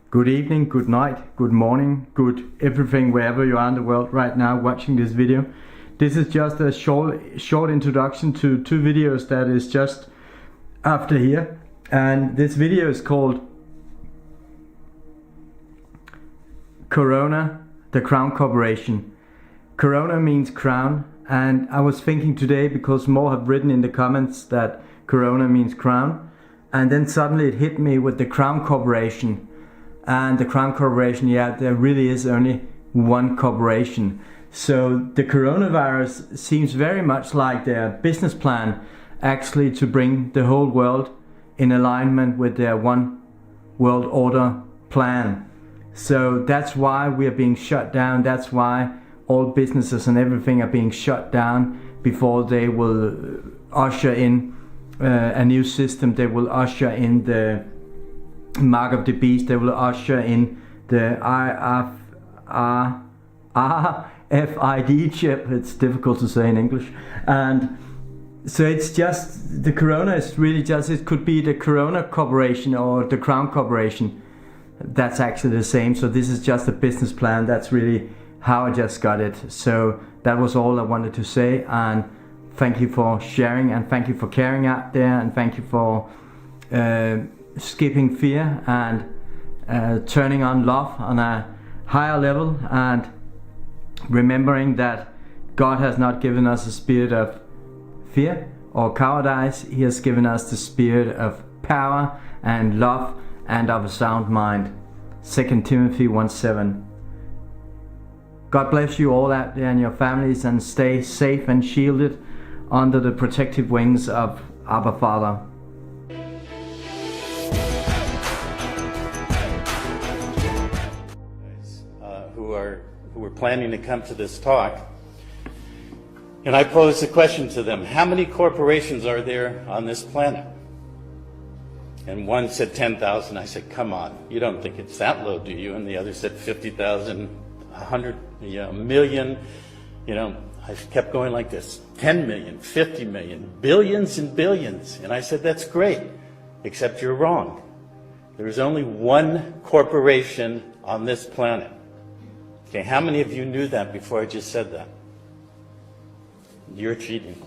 Good evening, good night, good morning, good everything wherever you are in the world right now watching this video. This is just a short introduction to two videos that is just after here. And this video is called Corona, the Crown Corporation. Corona means crown, and I was thinking today, because more have written in the comments that Corona means crown, and then suddenly it hit me with the Crown Corporation. And the Crown Corporation, yeah, there really is only one corporation. So the coronavirus seems very much like their business plan, actually to bring the whole world in alignment with their one world order plan. So that's why we are being shut down. That's why all businesses and everything are being shut down before they will usher in a new system. They will usher in the mark of the beast. They will usher in the RFID chip. It's difficult to say in English. And so it's just, the Corona is really just, it could be the Corona Corporation or the Crown Corporation. That's actually the same. So this is just a business plan. That's really how I just got it. So that was all I wanted to say, and thank you for sharing, and thank you for caring out there, and thank you for skipping fear and turning on love on a higher level, and remembering that God has not given us a spirit of fear or cowardice. He has given us the spirit of power and love and of a sound mind. 2 Timothy 1:7. God bless you all out there and your families, and stay safe and shielded under the protective wings of Abba Father. Who were planning to come to this talk, and I posed a question to them: how many corporations are there on this planet? And one said 10,000. I said, come on, you don't think it's that low, do you? And the other said 50,000, 100, a million. I kept going like this: 10 million, 50 million, billions and billions. And I said, that's great, except you're wrong. There's only one corporation on this planet. Okay, how many of you knew that before I just said that? You're cheating.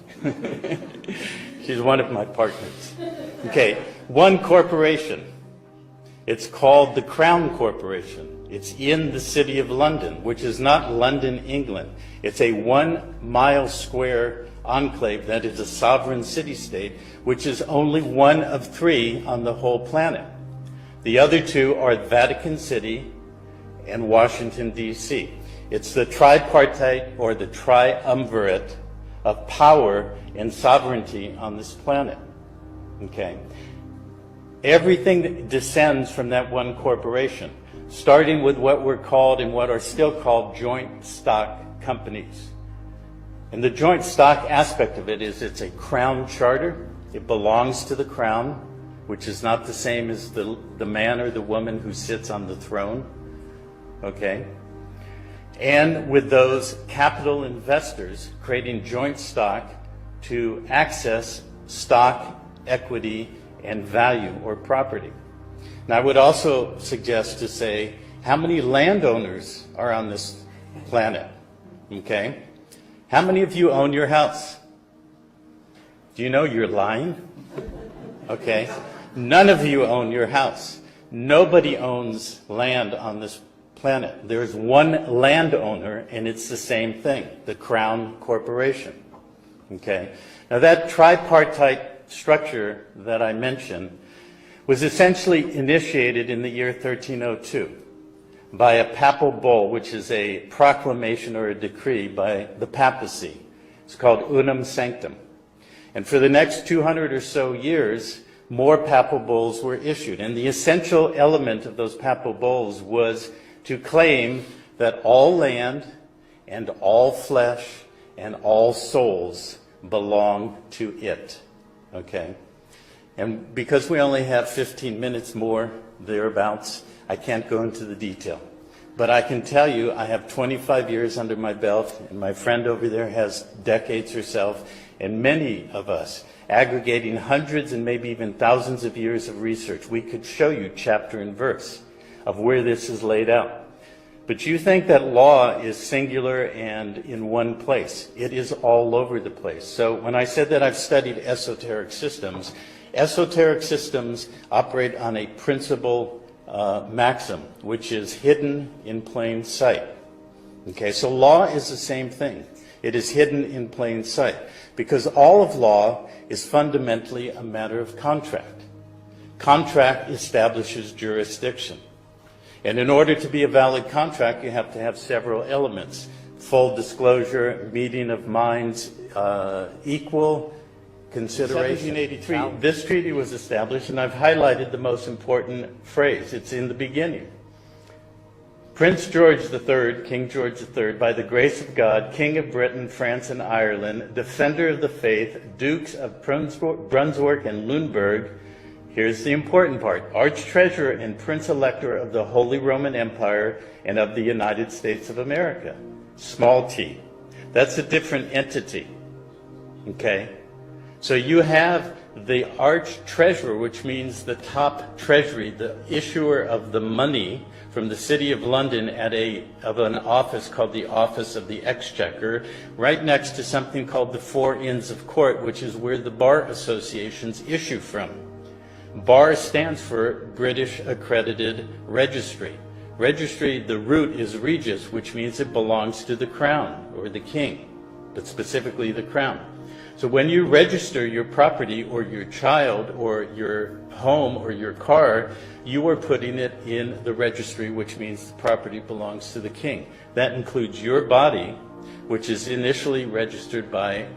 She's one of my partners. Okay, one corporation. It's called the Crown Corporation. It's in the city of London, which is not London, England. It's a 1 mile square enclave that is a sovereign city-state, which is only one of 3 on the whole planet. The other 2 are Vatican City and Washington, D.C. It's the tripartite, or the triumvirate, of power and sovereignty on this planet. Okay? Everything that descends from that one corporation, starting with what were called and what are still called joint stock companies. And the joint stock aspect of it is, it's a crown charter. It belongs to the crown, which is not the same as the man or the woman who sits on the throne. Okay? And with those capital investors creating joint stock to access stock, equity, and value or property. Now, I would also suggest to say, how many landowners are on this planet? Okay? How many of you own your house? Do you know you're lying? Okay? None of you own your house. Nobody owns land on this planet. There's one landowner, and it's the same thing, the Crown Corporation. Okay? Now, that tripartite structure that I mentioned was essentially initiated in the year 1302 by a papal bull, which is a proclamation or a decree by the papacy. It's called Unum Sanctum. And for the next 200 or so years, more papal bulls were issued. And the essential element of those papal bulls was to claim that all land and all flesh and all souls belong to it. Okay? And because we only have 15 minutes more, thereabouts, I can't go into the detail. But I can tell you, I have 25 years under my belt, and my friend over there has decades herself, and many of us, aggregating hundreds and maybe even thousands of years of research, we could show you chapter and verse of where this is laid out. But you think that law is singular and in one place. It is all over the place. So when I said that I've studied esoteric systems operate on a principle maxim, which is hidden in plain sight. Okay, so law is the same thing. It is hidden in plain sight because all of law is fundamentally a matter of contract. Contract establishes jurisdiction. And in order to be a valid contract, you have to have several elements. Full disclosure, meeting of minds, equal consideration. In 1783, this treaty was established, and I've highlighted the most important phrase. It's in the beginning. Prince George III, King George III, by the grace of God, King of Britain, France, and Ireland, defender of the faith, Dukes of Brunswick and Lüneburg, here's the important part, Arch-Treasurer and Prince-Elector of the Holy Roman Empire and of the United States of America. Small t. That's a different entity. Okay? So you have the Arch-Treasurer, which means the top treasury, the issuer of the money from the City of London of an office called the Office of the Exchequer, right next to something called the Four Inns of Court, which is where the bar associations issue from. BAR stands for British Accredited Registry. Registry, the root is Regis, which means it belongs to the crown or the king, but specifically the crown. So when you register your property or your child or your home or your car, you are putting it in the registry, which means the property belongs to the king. That includes your body, which is initially registered by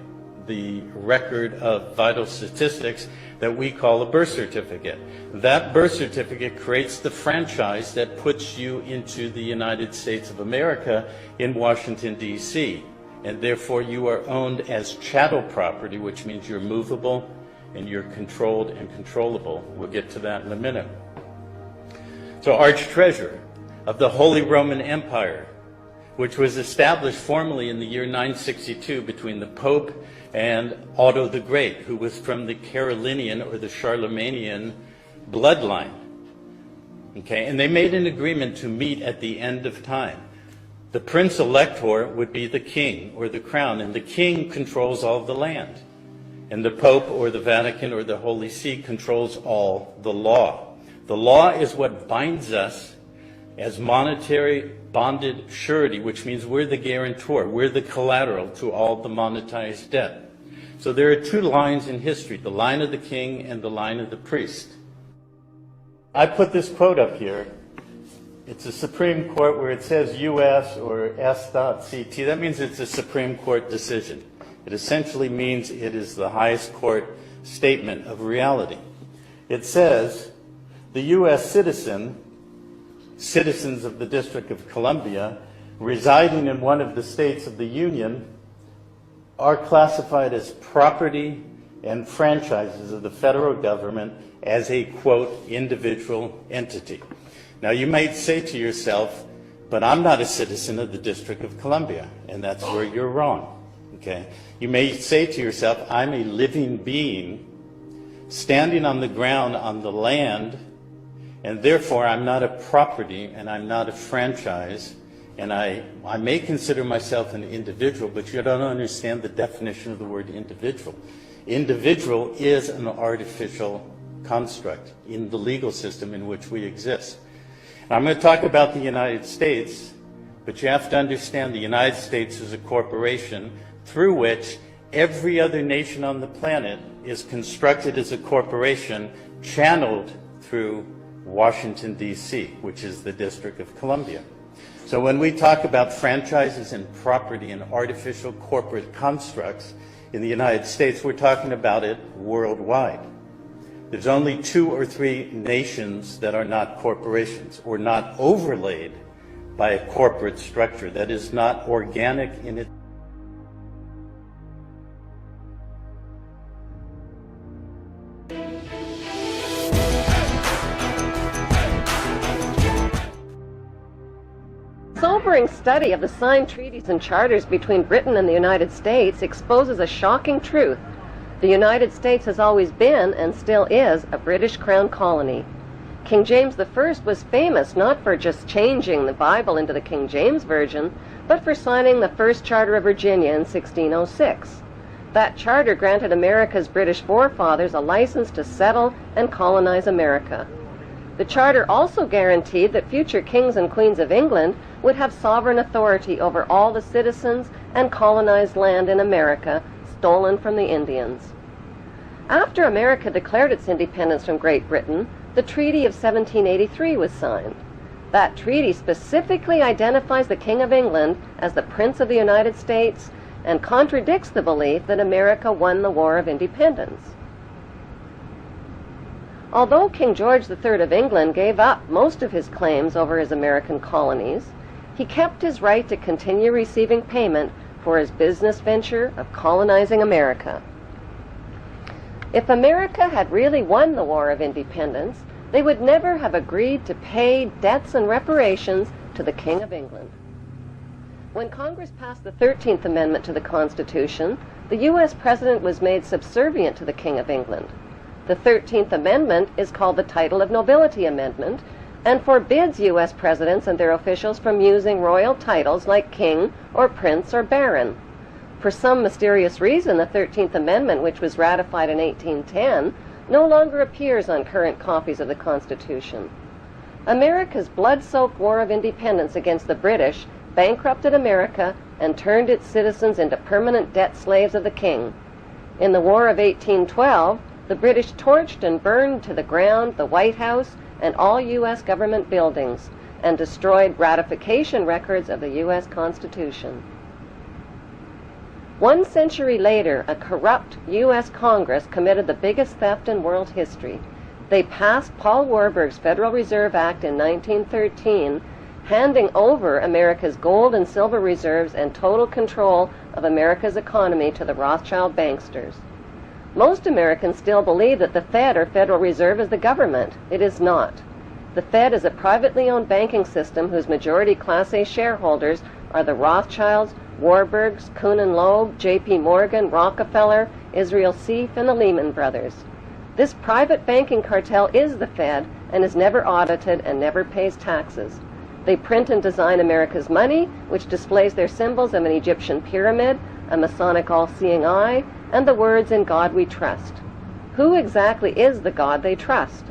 the record of vital statistics that we call a birth certificate. That birth certificate creates the franchise that puts you into the United States of America in Washington, D.C. And therefore you are owned as chattel property, which means you're movable and you're controlled and controllable. We'll get to that in a minute. So Arch-Treasurer of the Holy Roman Empire, which was established formally in the year 962 between the Pope and Otto the Great, who was from the Carolinian or the Charlemagnean bloodline. Okay, and they made an agreement to meet at the end of time. The Prince Elector would be the king or the crown, and the king controls all of the land. And the Pope or the Vatican or the Holy See controls all the law. The law is what binds us as monetary bonded surety, which means we're the guarantor, we're the collateral to all the monetized debt. So there are two lines in history, the line of the king and the line of the priest. I put this quote up here. It's a Supreme Court where it says U.S. or S.CT. That means it's a Supreme Court decision. It essentially means it is the highest court statement of reality. It says the U.S. citizens of the District of Columbia residing in one of the states of the Union are classified as property and franchises of the federal government as a, quote, individual entity. Now you might say to yourself, but I'm not a citizen of the District of Columbia, and that's where you're wrong, okay? You may say to yourself, I'm a living being standing on the ground, on the land, and therefore I'm not a property and I'm not a franchise, and I may consider myself an individual, but you don't understand the definition of the word individual. Individual is an artificial construct in the legal system in which we exist. Now, I'm going to talk about the United States, but you have to understand the United States is a corporation through which every other nation on the planet is constructed as a corporation channeled through Washington, D.C., which is the District of Columbia. So when we talk about franchises and property and artificial corporate constructs in the United States, we're talking about it worldwide. There's only 2 or 3 nations that are not corporations or not overlaid by a corporate structure that is not organic in it. Sobering study of the signed treaties and charters between Britain and the United States exposes a shocking truth. The United States has always been, and still is, a British Crown colony. King James I was famous not for just changing the Bible into the King James Version, but for signing the First Charter of Virginia in 1606. That charter granted America's British forefathers a license to settle and colonize America. The charter also guaranteed that future kings and queens of England would have sovereign authority over all the citizens and colonized land in America stolen from the Indians. After America declared its independence from Great Britain, the Treaty of 1783 was signed. That treaty specifically identifies the King of England as the Prince of the United States and contradicts the belief that America won the War of Independence. Although King George III of England gave up most of his claims over his American colonies, he kept his right to continue receiving payment for his business venture of colonizing America. If America had really won the War of Independence, they would never have agreed to pay debts and reparations to the King of England. When Congress passed the 13th Amendment to the Constitution, the U.S. President was made subservient to the King of England. The 13th Amendment is called the Title of Nobility Amendment and forbids U.S. presidents and their officials from using royal titles like king or prince or baron. For some mysterious reason, the 13th Amendment, which was ratified in 1810, no longer appears on current copies of the Constitution. America's blood-soaked War of Independence against the British bankrupted America and turned its citizens into permanent debt slaves of the King. In the War of 1812, the British torched and burned to the ground the White House and all U.S. government buildings and destroyed ratification records of the U.S. Constitution. 1 century later, a corrupt U.S. Congress committed the biggest theft in world history. They passed Paul Warburg's Federal Reserve Act in 1913, handing over America's gold and silver reserves and total control of America's economy to the Rothschild banksters. Most Americans still believe that the Fed or Federal Reserve is the government. It is not. The Fed is a privately owned banking system whose majority Class A shareholders are the Rothschilds, Warburgs, Kuhn and Loeb, J.P. Morgan, Rockefeller, Israel Seif, and the Lehman Brothers. This private banking cartel is the Fed and is never audited and never pays taxes. They print and design America's money, which displays their symbols of an Egyptian pyramid, a Masonic all-seeing eye, and the words "In God We Trust." Who exactly is the God they trust?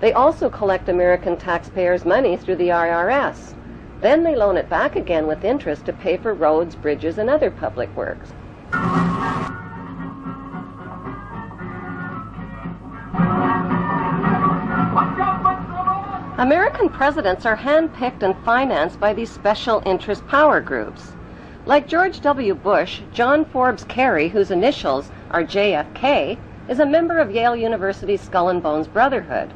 They also collect American taxpayers' money through the IRS. Then they loan it back again with interest to pay for roads, bridges, and other public works. American presidents are handpicked and financed by these special interest power groups. Like George W. Bush, John Forbes Kerry, whose initials are JFK, is a member of Yale University's Skull and Bones Brotherhood.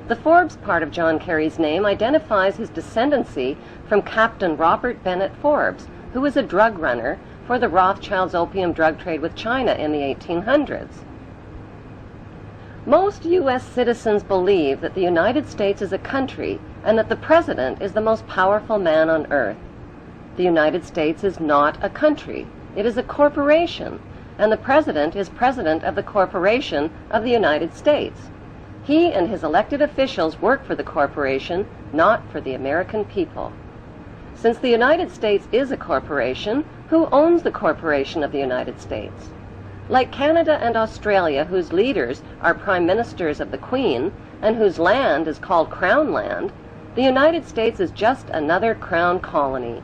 The Forbes part of John Kerry's name identifies his descendancy from Captain Robert Bennett Forbes, who was a drug runner for the Rothschilds' opium drug trade with China in the 1800s. Most U.S. citizens believe that the United States is a country and that the President is the most powerful man on earth. The United States is not a country. It is a corporation, and the President is President of the Corporation of the United States. He and his elected officials work for the corporation, not for the American people. Since the United States is a corporation, who owns the corporation of the United States? Like Canada and Australia, whose leaders are prime ministers of the Queen and whose land is called Crown Land, the United States is just another crown colony.